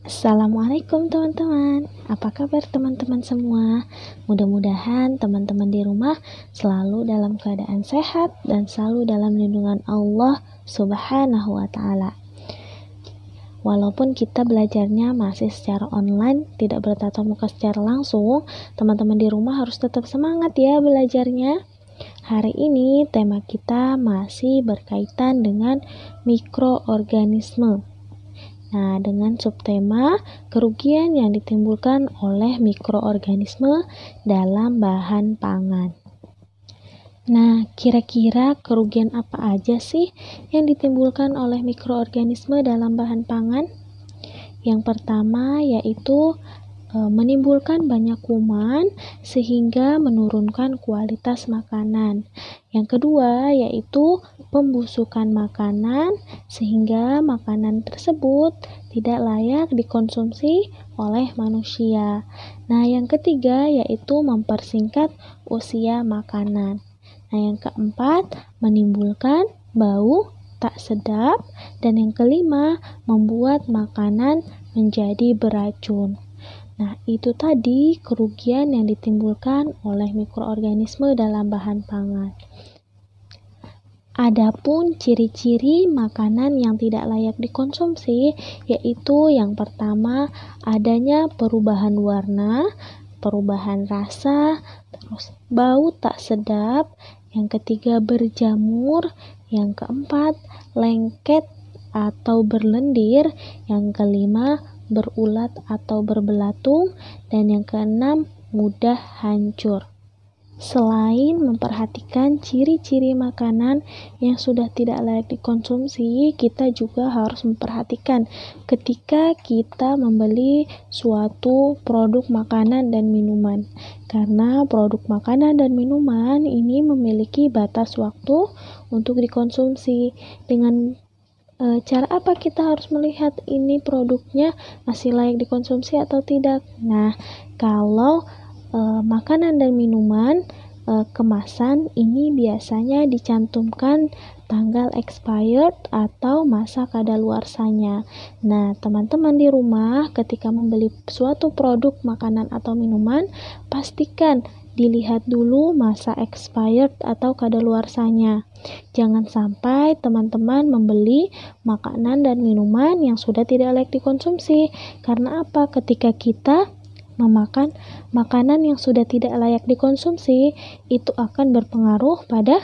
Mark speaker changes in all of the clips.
Speaker 1: Assalamualaikum teman-teman. Apa kabar teman-teman semua? Mudah-mudahan teman-teman di rumah selalu dalam keadaan sehat dan selalu dalam lindungan Allah Subhanahu wa taala. Walaupun kita belajarnya masih secara online, tidak bertatap muka secara langsung, teman-teman di rumah harus tetap semangat ya belajarnya. Hari ini tema kita masih berkaitan dengan mikroorganisme. Nah, dengan subtema kerugian yang ditimbulkan oleh mikroorganisme dalam bahan pangan. Nah, kira-kira kerugian apa aja sih yang ditimbulkan oleh mikroorganisme dalam bahan pangan? Yang pertama yaitu menimbulkan banyak kuman sehingga menurunkan kualitas makanan. Yang kedua yaitu pembusukan makanan sehingga makanan tersebut tidak layak dikonsumsi oleh manusia. Nah, yang ketiga yaitu mempersingkat usia makanan. Nah, yang keempat menimbulkan bau tak sedap, dan yang kelima membuat makanan menjadi beracun. Nah, itu tadi kerugian yang ditimbulkan oleh mikroorganisme dalam bahan pangan. Adapun ciri-ciri makanan yang tidak layak dikonsumsi, yaitu yang pertama adanya perubahan warna, perubahan rasa, terus bau tak sedap, yang ketiga berjamur, yang keempat lengket atau berlendir, yang kelima berulat atau berbelatung, dan yang keenam mudah hancur. Selain memperhatikan ciri-ciri makanan yang sudah tidak layak dikonsumsi, kita juga harus memperhatikan ketika kita membeli suatu produk makanan dan minuman. Karena produk makanan dan minuman ini memiliki batas waktu untuk dikonsumsi. Dengan cara apa kita harus melihat ini produknya masih layak dikonsumsi atau tidak? Nah, kalau makanan dan minuman kemasan ini biasanya dicantumkan tanggal expired atau masa kadaluarsanya. Nah, teman-teman di rumah ketika membeli suatu produk makanan atau minuman, pastikan dilihat dulu masa expired atau kadaluarsanya. Jangan sampai teman-teman membeli makanan dan minuman yang sudah tidak layak dikonsumsi. Karena apa? Ketika kita memakan makanan yang sudah tidak layak dikonsumsi, itu akan berpengaruh pada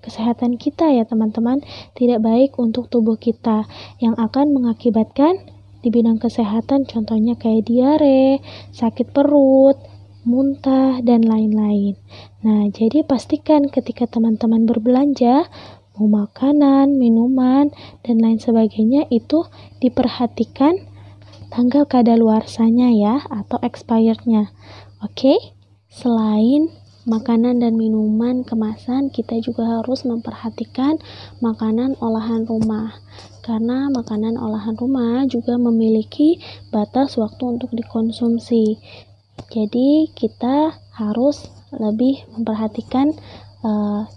Speaker 1: kesehatan kita ya teman-teman. Tidak baik untuk tubuh kita, yang akan mengakibatkan di bidang kesehatan contohnya kayak diare, sakit perut, muntah, dan lain-lain. Nah, jadi pastikan ketika teman-teman berbelanja mau makanan, minuman, dan lain sebagainya itu diperhatikan tanggal kadaluarsanya ya, atau expirednya. Oke? Selain makanan dan minuman kemasan, kita juga harus memperhatikan makanan olahan rumah. Karena makanan olahan rumah juga memiliki batas waktu untuk dikonsumsi. Jadi kita harus lebih memperhatikan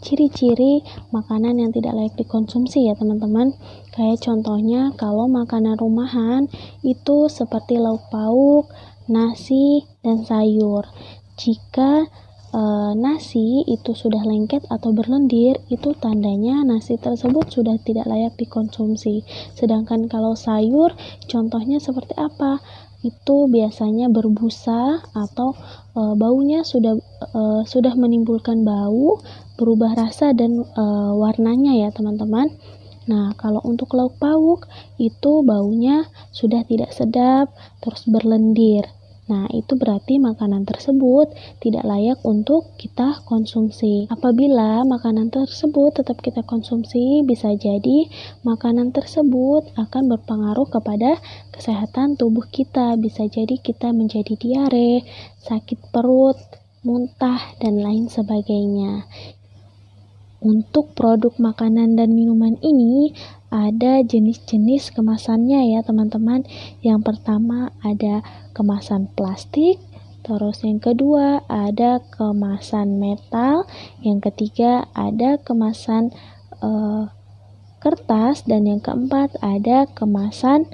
Speaker 1: ciri-ciri makanan yang tidak layak dikonsumsi ya teman-teman. Kayak contohnya kalau makanan rumahan itu seperti lauk pauk, nasi, dan sayur. Jika nasi itu sudah lengket atau berlendir, itu tandanya nasi tersebut sudah tidak layak dikonsumsi. Sedangkan kalau sayur, contohnya seperti apa? Itu biasanya berbusa atau baunya sudah menimbulkan bau, berubah rasa dan warnanya ya teman-teman. Nah, kalau untuk lauk pauk itu baunya sudah tidak sedap, terus berlendir. Nah, itu berarti makanan tersebut tidak layak untuk kita konsumsi. Apabila makanan tersebut tetap kita konsumsi, bisa jadi makanan tersebut akan berpengaruh kepada kesehatan tubuh kita. Bisa jadi kita menjadi diare, sakit perut, muntah, dan lain sebagainya. Untuk produk makanan dan minuman ini ada jenis-jenis kemasannya ya teman-teman. Yang pertama ada kemasan plastik, terus yang kedua ada kemasan metal, yang ketiga ada kemasan kertas, dan yang keempat ada kemasan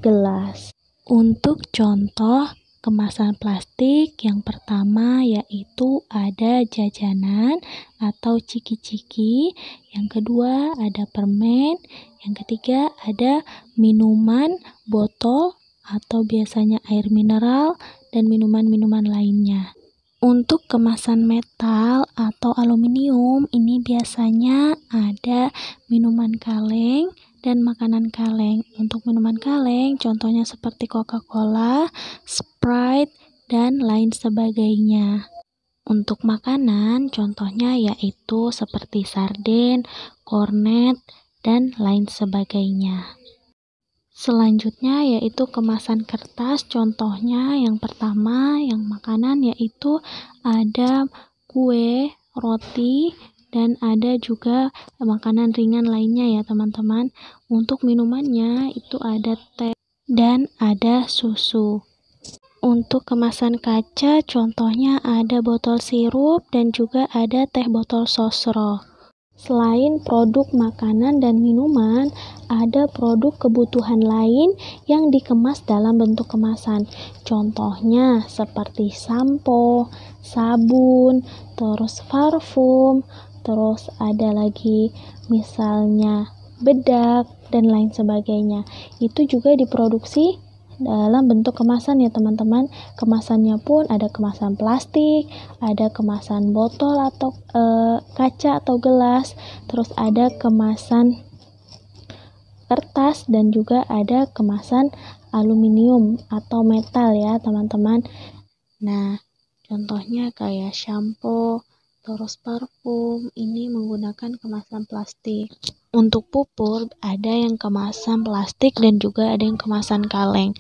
Speaker 1: gelas. Untuk contoh kemasan plastik yang pertama yaitu ada jajanan atau ciki-ciki, yang kedua ada permen, yang ketiga ada minuman botol atau biasanya air mineral dan minuman-minuman lainnya. Untuk kemasan metal atau aluminium ini biasanya ada minuman kaleng dan makanan kaleng. Untuk minuman kaleng contohnya seperti Coca-Cola, Sprite, dan lain sebagainya. Untuk makanan contohnya yaitu seperti sarden, kornet, dan lain sebagainya. Selanjutnya yaitu kemasan kertas, contohnya yang pertama yang makanan yaitu ada kue, roti, dan ada juga makanan ringan lainnya ya teman-teman. Untuk minumannya itu ada teh dan ada susu. Untuk kemasan kaca contohnya ada botol sirup dan juga ada teh botol sosro. Selain produk makanan dan minuman, ada produk kebutuhan lain yang dikemas dalam bentuk kemasan. Contohnya seperti sampo, sabun, terus parfum, terus ada lagi misalnya bedak dan lain sebagainya. Itu juga diproduksi dalam bentuk kemasan ya teman-teman. Kemasannya pun ada kemasan plastik, ada kemasan botol atau kaca atau gelas, terus ada kemasan kertas dan juga ada kemasan aluminium atau metal ya teman-teman. Nah, contohnya kayak shampoo, terus parfum, ini menggunakan kemasan plastik. Untuk pupur ada yang kemasan plastik dan juga ada yang kemasan kaleng.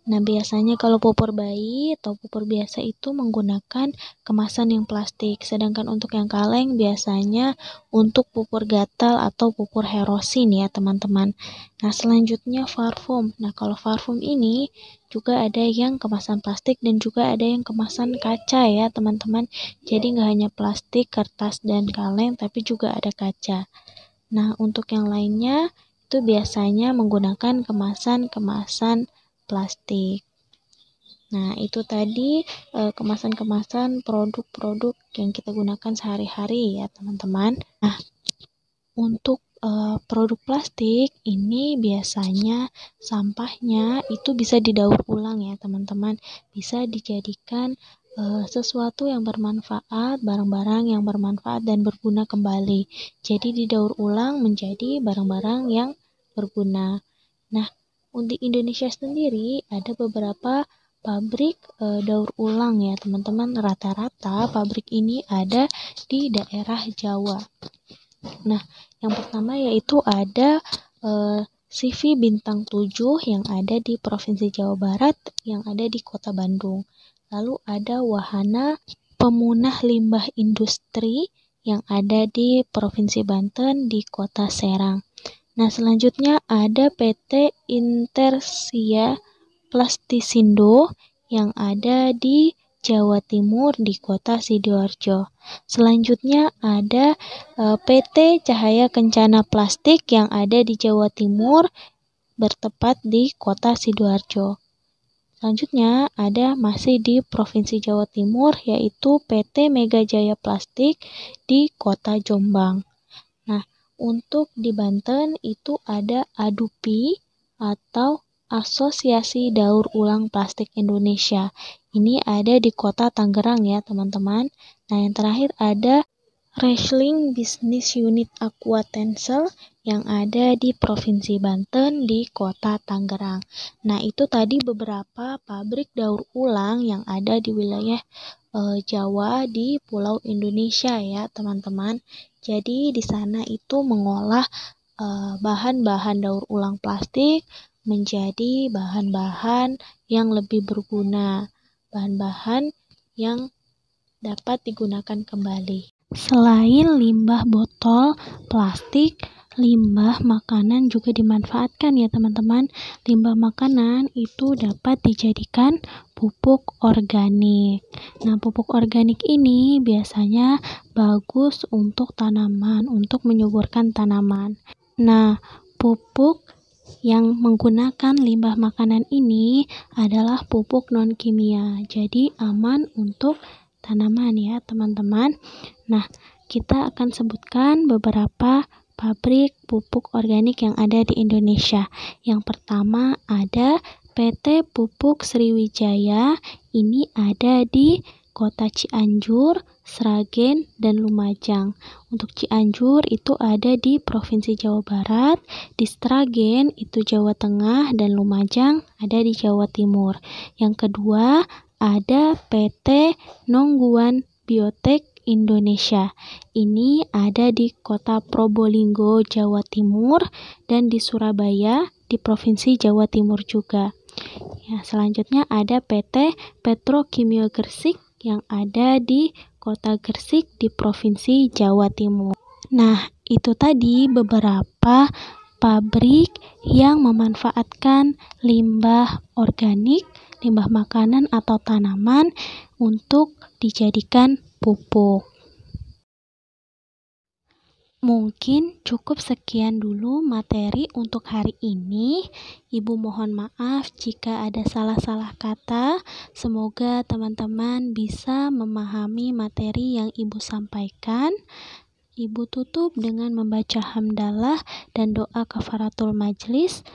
Speaker 1: Nah, biasanya kalau pupur bayi atau pupur biasa itu menggunakan kemasan yang plastik, sedangkan untuk yang kaleng biasanya untuk pupur gatal atau pupur herosin ya teman-teman. Nah, selanjutnya parfum. Nah, kalau parfum ini juga ada yang kemasan plastik dan juga ada yang kemasan kaca ya teman-teman. Jadi nggak hanya plastik, kertas, dan kaleng, tapi juga ada kaca. Nah, untuk yang lainnya itu biasanya menggunakan kemasan-kemasan plastik. Nah, itu tadi kemasan-kemasan produk-produk yang kita gunakan sehari-hari ya, teman-teman. Nah, untuk produk plastik ini biasanya sampahnya itu bisa didaur ulang ya, teman-teman. Bisa dijadikan sesuatu yang bermanfaat, barang-barang yang bermanfaat dan berguna kembali. Jadi didaur ulang menjadi barang-barang yang berguna. Nah, untuk Indonesia sendiri ada beberapa pabrik daur ulang ya teman-teman. Rata-rata pabrik ini ada di daerah Jawa. Nah, yang pertama yaitu ada CV Bintang 7 yang ada di Provinsi Jawa Barat yang ada di Kota Bandung. Lalu ada Wahana Pemunah Limbah Industri yang ada di Provinsi Banten di Kota Serang. Nah, selanjutnya ada PT Intersia Plastisindo yang ada di Jawa Timur di Kota Sidoarjo. Selanjutnya ada PT Cahaya Kencana Plastik yang ada di Jawa Timur bertepat di Kota Sidoarjo. Selanjutnya ada masih di Provinsi Jawa Timur yaitu PT Mega Jaya Plastik di Kota Jombang. Nah, untuk di Banten itu ada ADUPI atau Asosiasi Daur Ulang Plastik Indonesia. Ini ada di Kota Tangerang ya teman-teman. Nah, yang terakhir ada Wrestling Business Unit Aquatensel yang ada di Provinsi Banten di Kota Tangerang. Nah, itu tadi beberapa pabrik daur ulang yang ada di wilayah Jawa di Pulau Indonesia ya, teman-teman. Jadi di sana itu mengolah bahan-bahan daur ulang plastik menjadi bahan-bahan yang lebih berguna, bahan-bahan yang dapat digunakan kembali. Selain limbah botol plastik, limbah makanan juga dimanfaatkan ya teman-teman. Limbah makanan itu dapat dijadikan pupuk organik. Nah, pupuk organik ini biasanya bagus untuk tanaman, untuk menyuburkan tanaman. Nah, pupuk yang menggunakan limbah makanan ini adalah pupuk non-kimia, jadi aman untuk tanaman ya teman-teman. Nah, kita akan sebutkan beberapa pabrik pupuk organik yang ada di Indonesia. Yang pertama ada PT Pupuk Sriwijaya, ini ada di Kota Cianjur, Sragen, dan Lumajang. Untuk Cianjur itu ada di Provinsi Jawa Barat, di Sragen itu Jawa Tengah, dan Lumajang ada di Jawa Timur. Yang kedua ada PT Nongguan Biotek Indonesia. Ini ada di Kota Probolinggo, Jawa Timur, dan di Surabaya di Provinsi Jawa Timur juga. Ya, selanjutnya ada PT Petrokimia Gresik yang ada di Kota Gresik di Provinsi Jawa Timur. Nah, itu tadi beberapa pabrik yang memanfaatkan limbah organik, limbah makanan atau tanaman untuk dijadikan pupuk. Mungkin cukup sekian dulu materi untuk hari ini. Ibu mohon maaf jika ada salah-salah kata. Semoga teman-teman bisa memahami materi yang Ibu sampaikan. Ibu tutup dengan membaca hamdalah dan doa kafaratul majlis.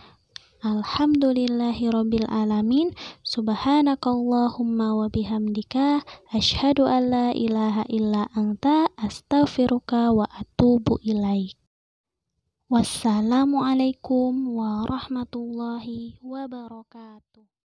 Speaker 1: Alhamdulillahirabbil alamin. Subhanakallahumma wa bihamdika asyhadu an la ilaha illa anta astaghfiruka wa atubu ilaik. Wassalamualaikum warahmatullahi wabarakatuh.